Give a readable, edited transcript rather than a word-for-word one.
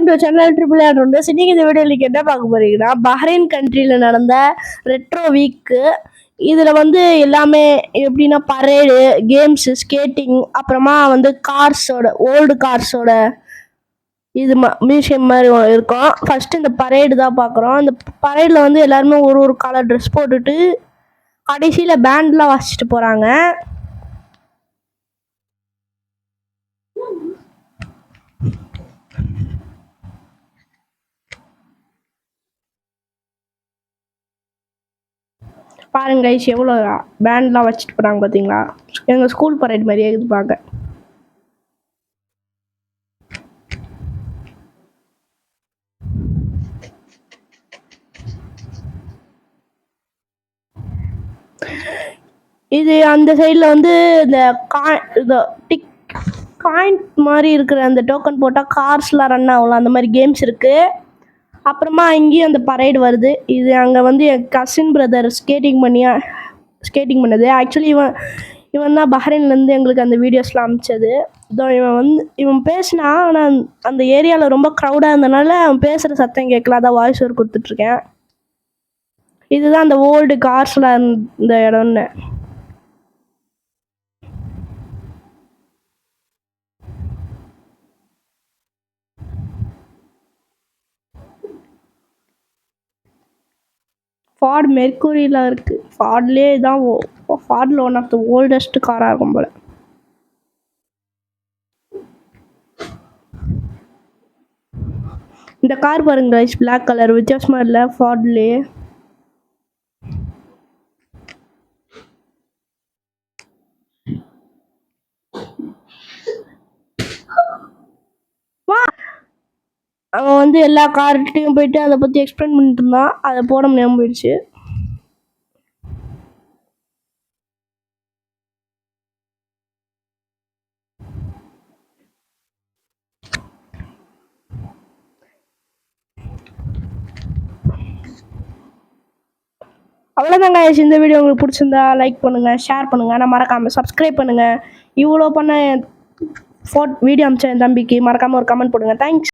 To channel triple R வந்து இன்னைக்கு இந்த வீடியோவில் என்ன பார்க்க போறீங்கன்னா பஹ்ரைன் கண்ட்ரியில் நடந்த ரெட்ரோ வீக்கு. இதில் வந்து எல்லாமே எப்படின்னா பரேடு, கேம்ஸு, ஸ்கேட்டிங், அப்புறமா வந்து கார்ஸோட ஓல்டு கார்ஸோட இது மியூசியம் மாதிரி இருக்கும். ஃபர்ஸ்ட் இந்த பரேடு தான் பார்க்குறோம். இந்த பரேடில் வந்து எல்லாருமே ஒரு கலர் ட்ரெஸ் போட்டுட்டு கடைசியில் பேண்ட்லாம் வாசிச்சுட்டு போகிறாங்க. பாருங்க கைஸ், எவ்வளோ பேண்ட்லாம் வச்சுட்டு போகிறாங்க பார்த்தீங்களா? எங்கள் ஸ்கூல் பரேட் மாதிரியே இது பார்க்க. இது அந்த சைடில் வந்து இந்த டிக் காயின் மாதிரி இருக்கிற அந்த டோக்கன் போட்டால் கார்ஸ்லாம் ரன் ஆகலாம், அந்த மாதிரி கேம்ஸ் இருக்குது. அப்புறமா இங்கேயும் அந்த பரேடு வருது. இது அங்கே வந்து என் கசின் பிரதர் ஸ்கேட்டிங் பண்ணது. ஆக்சுவலி இவன் தான் பஹ்ரைன்லேருந்து எங்களுக்கு அந்த வீடியோஸ்லாம் அனுப்பிச்சது. இதோ இவன் பேசினா, ஆனால் அந்த ஏரியாவில் ரொம்ப க்ரௌடாக இருந்தனால அவன் பேசுகிற சத்தம் கேட்கல, அதான் வாய்ஸ் ஓவர் கொடுத்துட்ருக்கேன். இதுதான் அந்த ஓல்டு கார்ஸில் இந்த இடம்னு. ஃபார்ட் மெர்க்குரியில் இருக்குது. ஃபார்ட்லேயே தான் ஃபார்டில் ஒன் ஆஃப் த ஓல்டஸ்ட் காராக இருக்கும் போல். இந்த கார் பாருங்க, பிளாக் கலர், வித்தியாசமாக இல்லை ஃபார்ட்லேயே. அவன் வந்து எல்லா கார்ட்டையும் போயிட்டு அதை பற்றி எக்ஸ்பிளைன் பண்ணிட்டு இருந்தான். அதை போட முடியாமல் போயிடுச்சு. அவ்வளோதாங்க. இந்த வீடியோ உங்களுக்கு பிடிச்சிருந்தா லைக் பண்ணுங்கள், ஷேர் பண்ணுங்கள், ஆனால் மறக்காமல் சப்ஸ்கிரைப் பண்ணுங்கள். இவ்வளோ பண்ண வீடியோ அமிச்ச என் தம்பிக்கு மறக்காமல் ஒரு கமெண்ட் போடுங்க. தேங்க்ஸ்.